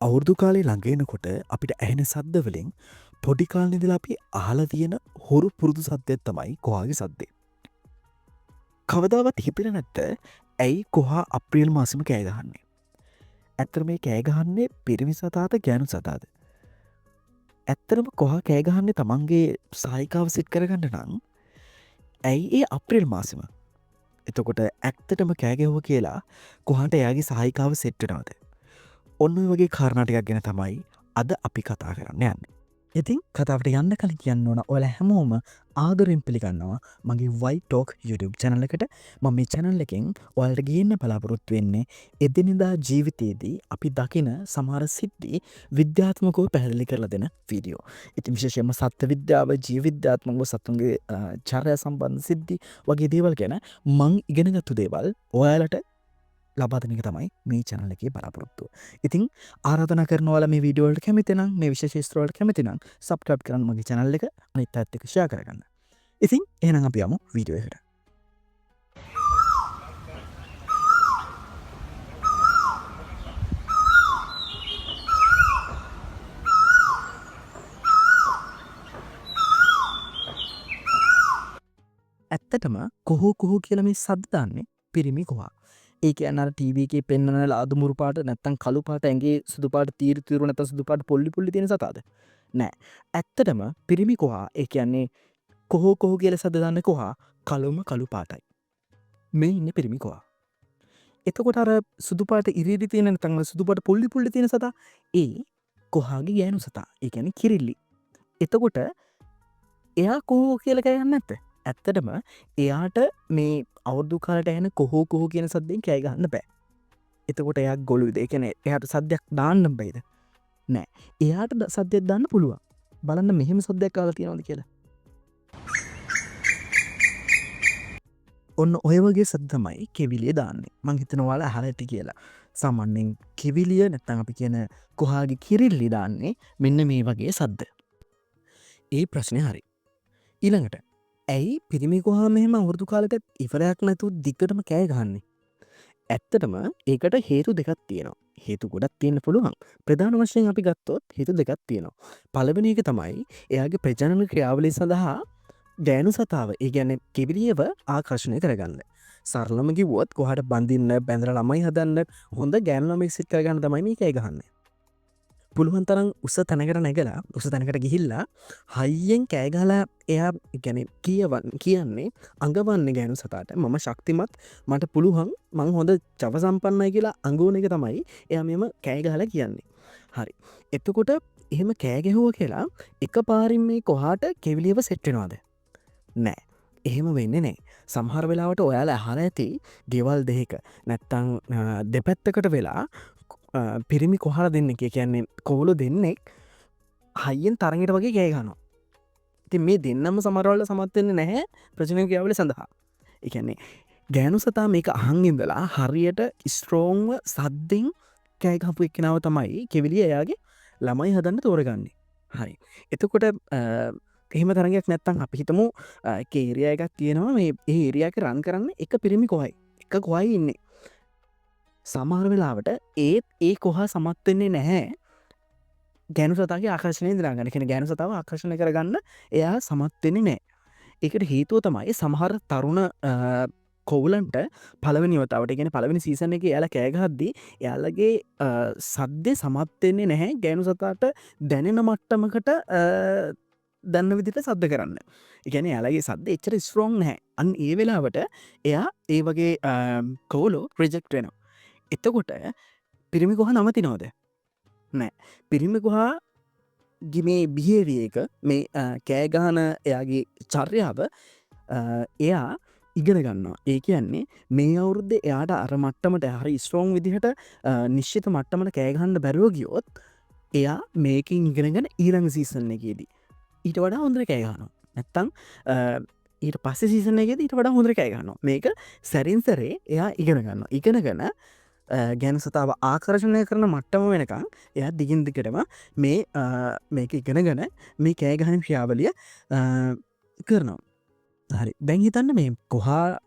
අවුරදු කාලේ ළඟෙනකොට අපිට ඇහෙන සද්ද වලින් පොඩි කාලේ ඉඳලා අපි අහලා තියෙන හුරු පුරුදු සද්දයක් තමයි කොහාගේ සද්දේ. කවදාවත් හිතෙන්නේ නැත්ද ඇයි කොහා අප්‍රේල් මාසෙම කෑ ගහන්නේ? ඇත්තට මේ කෑ ගහන්නේ පිරිමි සතාද ගෑනු සතාද? ඇත්තටම කොහා කෑ ගහන්නේ තමන්ගේ සායිකාව සෙට් කරගන්න නම් ඇයි ඒ අප්‍රේල් මාසෙම? එතකොට ඇත්තටම කෑ ගැහුවා කියලා කොහාට එයාගේ සායිකාව සෙට් වෙනවද? ඔන්න ඔය වගේ කාරණා ටිකක් ගැන තමයි අද අපි කතා කරන්න යන්නේ. ඉතින් කතාවට යන්න කලින් කියන්න ඕන ඔයාලා හැමෝම ආදරෙන් පිළිගන්නවා මගේ White Talk YouTube channel එකට. මම මේ channel එකෙන් ඔයාලට ගේන්න බලාපොරොත්තු වෙන්නේ එදිනෙදා ජීවිතයේදී අපි දකින සමහර සිද්ධි විද්‍යාත්මකව පැහැදිලි කරලා දෙන වීඩියෝ. ඉතින් විශේෂයෙන්ම සත්ත්ව විද්‍යාව, ජීව විද්‍යාත්මකව සතුන්ගේ චර්යා සම්බන්ධ සිද්ධි වගේ දේවල් ගැන මං ඉගෙනගත්තු දේවල් ඔයාලට ලබා දෙන එක තමයි මේ channel එකේ බලාපොරොත්තුව. ඉතින් ආරාධනා කරනවා ඔයාලා මේ වීඩියෝ වලට කැමති නම්, මේ විශේෂ ශාස්ත්‍ර වලට කැමති නම් subscribe කරන්න මගේ channel එක, අනිත් අයත් එක්ක share කරගන්න. ඉතින් එහෙනම් අපි යමු වීඩියෝ එකට. ඇත්තටම කොහෝ කොහෝ කියලා මේ සද්ද දාන්නේ පිරිමි කොහා. ඒ කියන්නේ අර ටීවී එකේ පෙන්වන ලාදු මුරු පාට නැත්තම් කළු පාට ඇඟේ සුදු පාට තීරු නැත්තම් සුදු පාට පොල්ලි පොල්ලි තියෙන සතාද? නෑ. ඇත්තටම පිරිමි කොහා ඒ කියන්නේ කොහෝ කොහෝ කියලා සද්ද දාන්නේ කොහා කළුම කළු පාටයි. මේ ඉන්නේ පිරිමි කොහා. එතකොට අර සුදු පාට ඉරිදි තියෙන නැත්තම් සුදු පාට පොල්ලි පොල්ලි තියෙන සතා ඒ කොහාගේ ගෑනු සතා. ඒ කියන්නේ කිරිල්ලි. එතකොට එයා කොහෝ කියලා කියන්නේ නැත්ද? ඇත්තටම එයාට මේ අවුරුදු කාලට ඇහෙන කොහෝ කොහෝ කියන සද්දෙන් කෑ ගහන්න බෑ. එතකොට එයා ගොළුද? ඒ කියන්නේ එයාට සද්දයක් දාන්න බෑද? නෑ. එයාට සද්දයක් දාන්න පුළුවන්. බලන්න මෙහෙම සද්දයක් අහලා තියෙනවද කියලා. ඔන්න ඔය වගේ සද්ද තමයි කෙවිලිය දාන්නේ. මං හිතනවා ඔයාලා අහලා ඇති කියලා. සාමාන්‍යයෙන් කෙවිලිය නැත්නම් අපි කියන කොහාගේ කිරිල්ලි දාන්නේ මෙන්න මේ වගේ සද්ද. ඒ ප්‍රශ්නේ හරි. ඊළඟට ඇයි පිරිමි කොහා මෙහෙම අවුරුදු කාලෙට ඉවරයක් නැතුව දිගටම කෑ ගහන්නේ? ඇත්තටම ඒකට හේතු දෙකක් තියෙනවා. හේතු ගොඩක් තියෙන්න පුළුවන්. ප්‍රධාන වශයෙන් අපි ගත්තොත් හේතු දෙකක් තියෙනවා. පළවෙනි එක තමයි එයාගේ ප්‍රජනන ක්‍රියාවලිය සඳහා ගෑනු සතාව, ඒ කියන්නේ කෙවිලියව ආකර්ෂණය කරගන්න. සරලම කිව්වොත් කොහාට බඳින්න, බැඳලා ළමයි හදන්න හොඳ ගෑනු ළමයි සෙට් කරගන්න තමයි මේ කෑ ගහන්නේ. පුළුවන් තරම් උස තැනකට නැගලා උස තැනකට ගිහිල්ලා හයියෙන් කෑ ගහලා එයා කියන්නේ කියන්නේ අඟවන්නේ ගෑනු සතාට මම ශක්තිමත්, මට පුළුවන්, මං හොඳ චව සම්පන්නයි කියලා අඟවන එක තමයි එයා මෙහෙම කෑ ගහලා කියන්නේ. හරි. එතකොට එහෙම කෑ ගැහුවා කියලා එකපාරින් මේ කොහාට කෙවිලියව සෙට් වෙනවද? නෑ. එහෙම වෙන්නේ නෑ. සමහර වෙලාවට ඔයාලා අහලා ඇති ගෙවල් දෙක නැත්තම් දෙපැත්තකට වෙලා පිරිමි කොහලා දෙන්නෙක්, ඒ කියන්නේ කොහොලු දෙන්නෙක් හයියෙන් තරගෙට වගේ කෑ ගහනවා. ඉතින් මේ දෙන්නම සමහර වෙලාවට සමත් වෙන්නේ නැහැ ප්‍රජනන ක්‍රියාවලිය සඳහා. ඒ කියන්නේ ගෑනු සතා මේක අහන් ඉඳලා හරියට ස්ට්‍රෝංව සද්දෙන් කෑ ගහපු එක්කෙනාව තමයි කෙවිලිය එයාගේ ළමයි හදන්න තෝරගන්නේ. හරි. එතකොට එහෙම තරගයක් නැත්තම් අපි හිතමු ඒරියා එකක් තියෙනවා, මේ ඒ ඒරියා එක රන් කරන්න එක පිරිමි කොහයි. එක කොහයි ඉන්නේ. සමහර වෙලාවට ඒත් ඒ කොහා සමත් වෙන්නේ නැහැ ගෑනු සතාගේ ආකර්ෂණය දිනාගන්න. කියන්නේ ගෑනු සතාව ආකර්ෂණය කරගන්න එයා සමත් වෙන්නේ නැහැ. ඒකට හේතුව තමයි සමහර තරුණ කොවුලන්ට පළවෙනි වතාවට, ඒ කියන්නේ පළවෙනි සීසන් එකේ එයාලා කෑ ගහද්දී එයාලගේ සද්දේ සමත් වෙන්නේ නැහැ ගෑනු සතාට දැනෙන මට්ටමකට දන්න විදිහට සද්ද කරන්න. ඒ කියන්නේ එයාලගේ සද්ද එච්චර ස්ට්‍රෝං නැහැ. අන්න ඒ වෙලාවට එයා ඒ වගේ කොවුලෝ රිජෙක්ට් වෙනවා. එතකොට පිරිමි කොහා නවතිනවද? නෑ. පිරිමි කොහා මේ බිහේවියර් එක, මේ කෑ ගහන එයාගේ චර්යාව එයා ඉගෙන ගන්නවා. ඒ කියන්නේ මේ අවුරුද්දේ එයාට අර මට්ටමට හරි ස්ට්‍රෝං විදිහට නිශ්චිත මට්ටමට කෑ ගහන්න බැරුව ගියොත් එයා මේකෙන් ඉගෙනගෙන ඊළඟ සීසන් එකේදී ඊට වඩා හොඳට කෑ ගහනවා. නැත්තම් ඊට පස්සේ සීසන් එකේදී ඊට වඩා හොඳට කෑ ගහනවා. මේක සැරින් සැරේ එයා ඉගෙන ගන්නවා. ඉගෙනගෙන ගෑනු සතාව ආකර්ෂණය කරන මට්ටම වෙනකං එයා දිගින් දිගටම මේක ඉගෙනගෙන මේ කෑ ගහන ක්‍රියාවලිය කරනවා. හරි දැන් හිතන්න මේ කොහා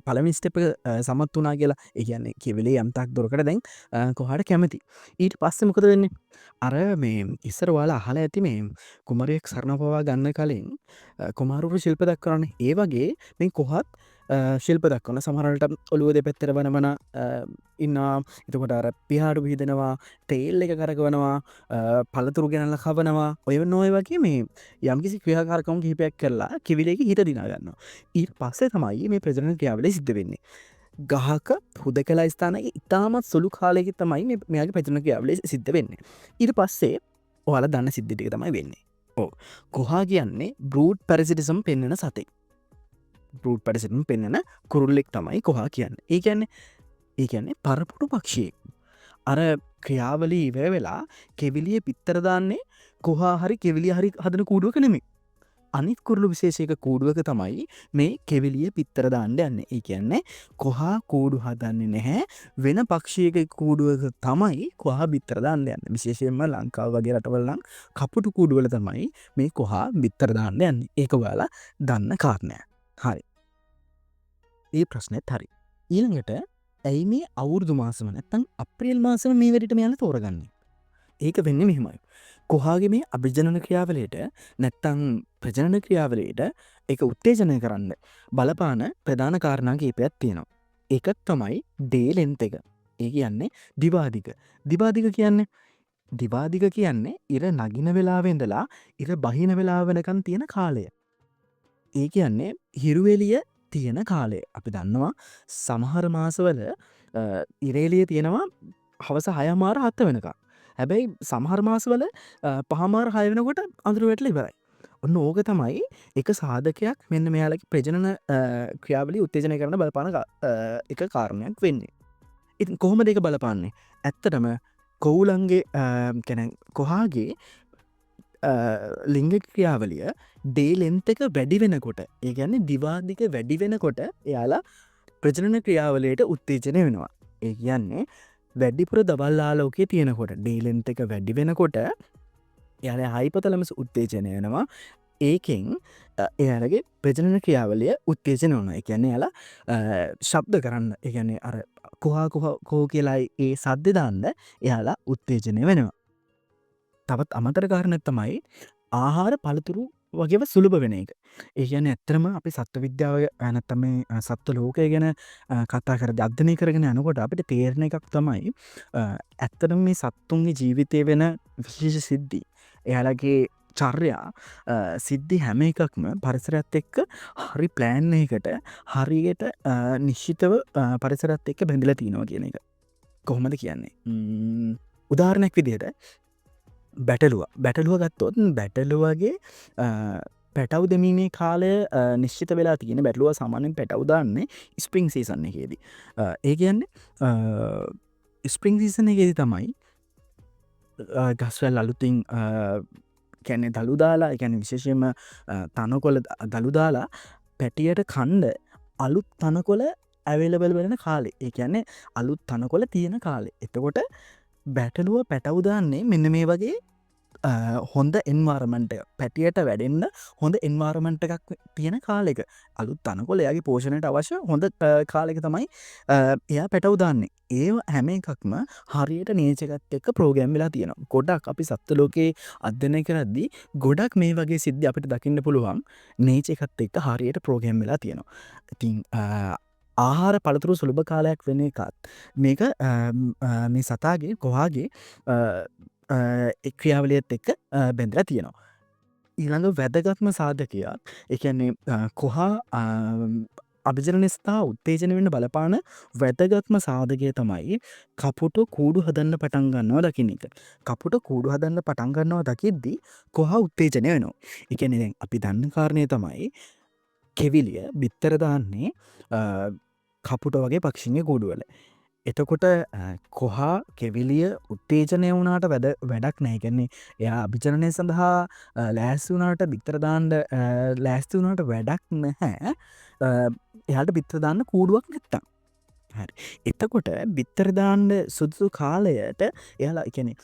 පළමිස්ටප සමත් වනා කියලා ඒගන්නේ කෙවෙලේ යම්තක් දොරකට දැන් කොහට කැමති ඊට පස්සෙ මොකද වෙන්නේ අර මේ ඉස්සර වාලා අහල ඇති මේ කුමරයෙක් සරණපවා ගන්න කලින් කුමාරුප ශිල්ප දක්වරන්න ඒ වගේ මේ කොහත් ශිල්ප දක්වන සමහරට ඔළුව දෙ පැත්තර වනමන ඉන්නා එතකොට අර පිහාඩු විහිදෙනවා තේල් එක කරගවනවා පලතුරු ගැනල්ල කවනවා ඔය නොය වගේ මේ යම්කිසි ක්‍රියාකාරකම් කිහිපයක් කරලා කිවිලෙක හිට දිනාගන්න ඊට පස්සේ තමයි මේ ප්‍රජන ක්‍රියාවල සිද්ධ වෙන්නේ ගහක හුද කලා ස්ථානක ඉතාමත් සුළු කාලෙක තමයි මෙයාගේ ප්‍රජන ක්‍රියාවල සිද්ධ වෙන්නේ ඊට පස්සේ ඔයාල දන්න සිද්ධිටික තමයි වෙන්නේ ඕ කොහා කියන්නේ බෘඩ් පැරසිටිසම් පෙන්න්නන සතේ බෘඩ් පැරසිටම් පෙන්න්නන කුරුල්ලෙක් තමයි කොහා කියන්න ඒකන්නේ පරපුටු පක්ෂයේ අර ක්‍රියාවලී ඉවර වෙලා කෙවිලිය පිත්තරදාන්නේ කොහා හරි කෙවිලි හරි හදන කූඩුවක නෙමේ අනිත් කුරළු විශේෂයක කූඩුවක තමයි මේ කෙවිලිය පිත්තර දාන්න යන්නේ ඒ කියන්නේ කොහා කූඩු හදන්නේ නැහැ වෙන පක්ෂයක කූඩුවක තමයි කොහා බිත්තර දාන්න යන්න විශේෂයෙන්ම ලංකාව වගේ රටවල්ලං කපුටු කූඩුවල තමයි මේ කොහා බිත්තර දාන්න යන්නේ ඒක ඔයාලා දන්න කාරණය හරි ඒ ප්‍රශ්නෙත් හරි ඊළඟට ඇයි මේ අවුරුදු මාසම නැත්තම් අප්‍රේල් මාසම මේ වැඩට මෙයාලා තෝරගන්නේ ඒක වෙන්නේ මෙහෙමයි කොහාගේ මේ අභිජනන ක්‍රියාවලයට නැත්තං ප්‍රජනන ක්‍රියාවලයට එක උත්තේජනය කරන්න බලපාන ප්‍රධාන කාරණා කීපයක් තියෙනවා එකක් තමයි ඩේලෙන්ත එක ඒ කියන්නේ දිවාදික කියන්නේ දිවාදික කියන්නේ ඉර නගින වෙලාවෙන්දලා ඉර බහින වෙලා වෙනකන් තියෙන කාලය ඒ කියන්නේ හිරුවෙලිය තියෙන කාලේ අපි දන්නවා සමහර මාසවල ඉරේලිය තියෙනවා හවස 6 මාර 7 වෙනකම් හැබැයි සමහර මාසවල 5 මාර 6 වෙනකොට අඳුර වැටලා ඉවරයි ඔන්න ඕක තමයි එක සාධකයක් මෙන්න මෙයාලගේ ප්‍රජනන ක්‍රියාවලිය උත්තේජනය කරන බලපාන එක කාරණයක් වෙන්නේ ඉතින් කොහොමද ඒක බලපාන්නේ ඇත්තටම කොවුලන්ගේ කොහාගේ ලිංග ක්‍රියාවලිය ඩේලෙන්ත එක වැඩි වෙනකොට ඒ කියන්නේ දිවාදික වැඩි වෙනකොට එයාලා ප්‍රජනන ක්‍රියාවලයට උත්තේජනය වෙනවා ඒ කියන්නේ වැඩිපුර දවල්ලාලෝකයේ තියෙනකොට ඩේලෙන්ත එක වැඩි වෙනකොට එයාල හයිපතලමස උත්තේජනය වෙනවා ඒකෙන් එයාලගේ ප්‍රජනන ක්‍රියාවලිය උත්තේජන වන එකන්නේ යාලා ශබ්ද කරන්න එකන්නේ අර කෝ කියලායි ඒ සද්ධ දාන්න එයාලා උත්තේජනය වෙනවා තවත් අමතර කාරණයක් තමයි ආහාර පළතුරු වගේව සුළුභ වෙන එක ඒ කියන්නේ ඇත්තටම අපි සත්ව විද්‍යාව නැත්නම් මේ සත්ව ලෝකය ගැන කතා කරද්දී අධ්‍යයනය කරගෙන යනකොට අපිට තේරෙන එකක් තමයි ඇත්තටම මේ සත්තුන්ගේ ජීවිතේ වෙන විශේෂ සිද්ධි එයාලගේ චර්යා සිද්ධි හැම එකක්ම පරිසරයත් එක්ක හරි ප්ලෑන් එකකට හරියට නිශ්චිතව පරිසරත් එක්ක බැඳලා තියෙනවා කියන එක කොහොමද කියන්නේ උදාහරණයක් විදිහට බැටලුව ගත්තොත් බැටලුවගේ පැටව් දෙමීමේ කාලය නිශ්චිත වෙලා තියෙන බැටලුව සාමාන්‍යයෙන් පැටව් දාන්නේ ස්ප්‍රින්ග් සීසන් එකේදී ඒ කියන්නේ ස්ප්‍රින්ග් සීසන් එකේදී තමයි ගස්වැල් අලුතින් කියන්නේ දළු දාලා ඒ කියන්නේ විශේෂයෙන්ම තනකොළ දළු දාලා පැටියට කණ්ඩ අලුත් තනකොළ ඇවේලබල් වෙන කාලේ ඒ කියන්නේ අලුත් තනකොළ තියෙන කාලේ එතකොට බැටලුව පැටව් දාන්නේ මෙන්න මේ වගේ හොඳ එන්වාරමන්ට් එක පැටියට වැඩෙන්න හොඳ එන්වාරමන්ට් එකක් තියෙන කාලෙක අලුත් තනකොළ එයාගේ පෝෂණයට අවශ්‍ය හොඳ කාලෙක තමයි එයා පැටව් දාන්නේ ඒ හැම එකක්ම හරියට නේචර් එකත් එක්ක ප්‍රෝග්‍රෑම් වෙලා තියෙනවා ගොඩක් අපි සත්ත්ව ලෝකේ අධ්‍යයනය කරද්දී ගොඩක් මේ වගේ සිද්ධි අපිට දකින්න පුළුවන් නේචර් එකත් එක්ක හරියට ප්‍රෝග්‍රෑම් වෙලා තියෙනවා ඉතින් ආහාර පළතුරු සුළභ කාලයක් වෙන එකත් මේක මේ සතාගේ කොහාගේ ක්‍රියාවලියත් එක්ක බැඳලා තියෙනවා ඊළඟ වැදගත්ම සාධකයක් ඒ කියන්නේ කොහා අභිජනනස්ථා උත්තේජන වෙන්න බලපාන වැදගත්ම සාධකය තමයි කපුටු කූඩු හදන්න පටන් ගන්නවා දකින්න එක කපුට කූඩු හදන්න පටන් ගන්නවා දකිද්දී කොහා උත්තේජනය වෙනවා ඒ කියන්නේ දැන් අපි දන්න කාරණය තමයි කෙවිලිය බිත්තර දාන්නේ කපුට වගේ පක්ෂිගේ කූඩුවල එතකොට කොහා කෙවිලිය උත්තේජනය වුණාට වැඩක් නැහැ කියන්නේ එයා අභිජනනය සඳහා ලෑස්ති වුණාට බිත්තර දාන්න ලෑස්ති වුණාට වැඩක් නැහැ එයාට බිත්තර දාන්න කූඩුවක් නැත්තම් හරි. එතකොට බිත්තර දාන්න සුදුසු කාලයට එයාලා කියන්නේ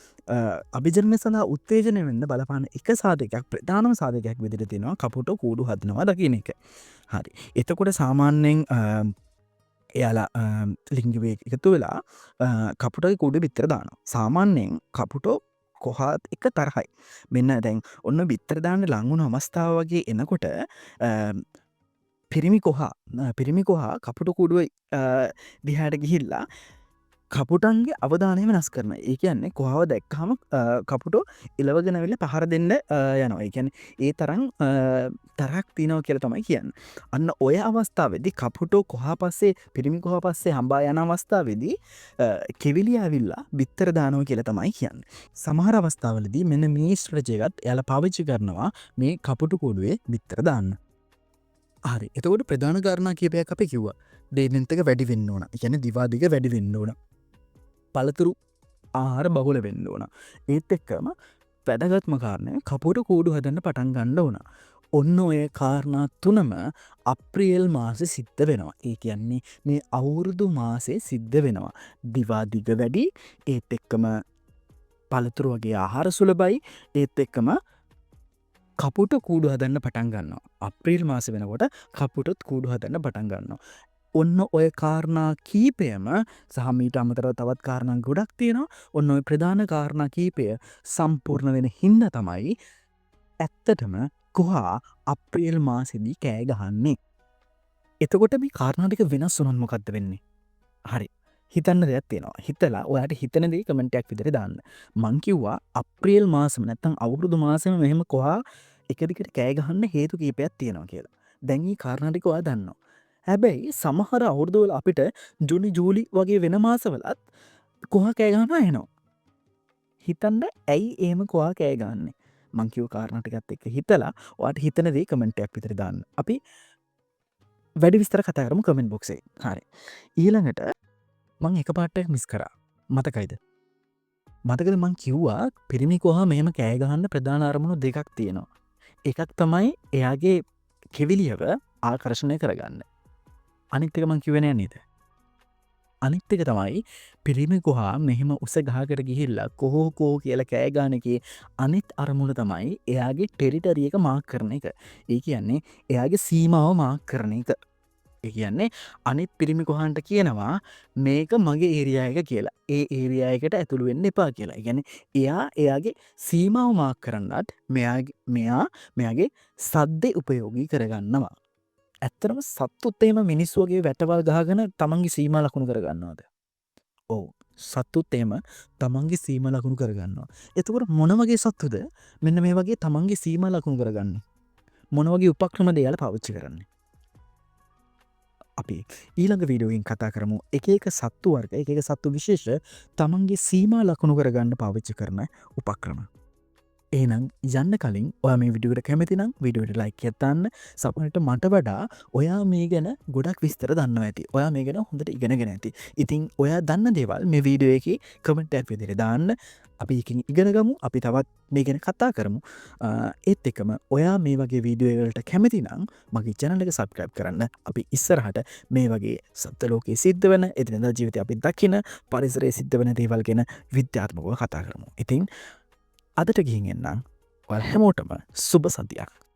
අභිජන්‍ය සඳහා උත්තේජනය වෙන්න බලපාන එක සාධකයක් ප්‍රධානම සාධකයක් විදිහට තියෙනවා කපුටෝ කූඩු හදනවා දකින්න එක. හරි. එතකොට සාමාන්‍යයෙන් එයාලා ලිංගිකව එකතු වෙලා කපුටගේ කූඩු බිත්තර දානවා. සාමාන්‍යයෙන් කපුටෝ කොහාත් එක තරහයි. මෙන්න දැන් ඔන්න බිත්තර දාන්න ලං වුණු අවස්ථාව වගේ එනකොට පිරිමි කොහා කපුටු කූඩුව දිහාට ගිහිල්ලා කපුටන්ගේ අවධානය වෙනස් කරන. ඒ කියන්නේ කොහාව දැක්කහම කපුටෝ එලවගෙන ඇවිල්ලා පහර දෙන්න යනවා. ඒ කියන්නේ ඒ තරම් තරහක් තියෙනවා කියලා තමයි කියන්නේ. අන්න ඔය අවස්ථාවේදී කපුටෝ කොහා පස්සේ පිරිමි කොහා පස්සේ හඹා යන අවස්ථාවේදී කෙවිලිය ඇවිල්ලා බිත්තර දානවා කියලා තමයි කියන්නේ. සමහර අවස්ථාවලදී මෙන්න මේ ස්ට්‍රැටජි එකත් එයාලා පාවිච්චි කරනවා මේ කපුටු කූඩුවේ බිත්තර දාන්න. හරි. එතකොට ප්‍රධාන කාරණා කීපයක් අපි කිව්වා. වේව් එක වැඩි වෙන්න ඕන. ඒ කියන්නේ දිවා දිග වැඩි වෙන්න ඕන. පළතුරු ආහාර බහුල වෙන්න ඕන. ඒත් එක්කම වැදගත්ම කාරණය කපුටු කූඩු හදන්න පටන් ගන්න ඕන. ඔන්න ඔය කාරණා තුනම අප්‍රේල් මාසේ සිද්ධ වෙනවා. ඒ කියන්නේ මේ අවුරුදු මාසේ සිද්ධ වෙනවා. දිවා දිග වැඩි, ඒත් එක්කම පළතුරු වගේ ආහාර සුලභයි, ඒත් එක්කම කපුට කූඩු හදන්න පටන් ගන්නවා. අප්‍රේල් මාස වෙනකොට කපුටත් කූඩු හදන්න පටන් ගන්නවා. ඔන්න ඔය කාරණා කීපයම සහ මීට අමතරව තවත් කාරණා ගොඩක් තියෙනවා. ඔන්න ඔය ප්‍රධාන කාරණා කීපය සම්පූර්ණ වෙන හින්දා තමයි ඇත්තටම කොහා අප්‍රේල් මාසෙදී කෑ ගහන්නේ. එතකොට මේ කාරණා ටික වෙනස් වුණොත් මොකද්ද වෙන්නේ? හරි. හිතන්න දෙයක් තියෙනවා. හිතලා ඔයාට හිතන දේ කමෙන්ට් එකක් විදිහට දාන්න. මං කිව්වා අප්‍රේල් මාසෙම නැත්තම් අවුරුදු මාසෙම මෙහෙම කොහා එක දිගට කෑ ගහන්න හේතු කීපයක් තියෙනවා කියලා. දැන් මේ කාරණා ටික ඔයා දන්නවා. හැබැයි සමහර අවුරුදු වල අපිට ජූනි ජූලි වගේ වෙන මාසවලත් කොහා කෑ ගහනවා එනවා. හිතන්න ඇයි එහෙම කොහා කෑ ගහන්නේ? මං කිව්ව කාරණා ටිකත් එක්ක හිතලා ඔයාට හිතන දේ කමෙන්ට් එකක් විදිහට දාන්න. අපි වැඩි විස්තර කතා කරමු කමෙන්ට් බොක්ස් එකේ. හරි. ඊළඟට මං එක පාටක් මිස් කරා. මතකයිද? මතකද මං කිව්වා පිරිමි කොහා මෙහෙම කෑ ගහන්න ප්‍රධාන අරමුණු දෙකක් තියෙනවා. එකක් තමයි එයාගේ කෙවිලියව ආකර්ෂණය කරගන්න. අනිත් එක මං කිව්වේ නෑ නේද? අනිත් එක තමයි පිරිමි කොහා මෙහෙම උස ගහකට ගිහිල්ලා කොහෝ කියලා කෑ ගහන එකේ අනිත් අරමුණ තමයි එයාගේ ටෙරිටරි එක මාක් කරන එක. ඒ කියන්නේ එයාගේ සීමාව මාක් කරන එක. ඒ කියන්නේ අනිත් පිරිමි කොහන්ට කියනවා මේක මගේ ඒරියා එක කියලා. ඒ ඒරියා එකට ඇතුළු වෙන්න එපා කියලා. ඒ කියන්නේ එයා එයාගේ සීමාව මාක් කරන්නත් මෙයාගේ සද්දේ උපයෝගී කරගන්නවා. ඇත්තටම සත්තුත් එහෙම මිනිස්සු වගේ වැටවල් ගහගෙන තමන්ගේ සීමා ලකුණු කරගන්නවද? ඔව්. සත්තුත් එහෙම තමන්ගේ සීමා ලකුණු කරගන්නවා. එතකොට මොන වගේ සත්තුද මෙන්න මේ වගේ තමන්ගේ සීමා ලකුණු කරගන්නේ? මොන වගේ උපක්‍රමද එයාලා පාවිච්චි කරන්නේ? අපි ඊළඟ වීඩියෝකින් කතා කරමු එක එක සත්තු වර්ග එක එක සත්තු විශේෂ තමන්ගේ සීමා ලකුණු කරගන්න පාවිච්චි කරන උපක්‍රම. එහෙනම් යන්න කලින් ඔයා මේ වීඩියෝට කැමති නම් වීඩියෝට ලයික් එකක් දාන්න. සමහරවිට මට වඩා ඔයා මේ ගැන ගොඩක් විස්තර දන්නවා ඇති. ඔයා මේ ගැන හොඳට ඉගෙනගෙන ඇති. ඉතින් ඔයා දන්න දේවල් මේ වීඩියෝ එකේ කමෙන්ට් එකක් විදිහට දාන්න. අපි එකකින් ඉගෙන ගමු. අපි තවත් මේ ගැන කතා කරමු. ඒත් එක්කම ඔයා මේ වගේ වීඩියෝ වලට කැමති නම් මගේ channel එක subscribe කරන්න. අපි ඉස්සරහට මේ වගේ සත්ත්ව ලෝකයේ සිද්ධ වෙන එදිනෙදා ජීවිතේ අපි දකින පරිසරයේ සිද්ධ වෙන දේවල් ගැන විද්‍යාත්මකව කතා කරමු. ඉතින් අදට ගිහින් එන්නම්. ඔයාලා හැමෝටම සුබ සන්ධ්‍යාවක්.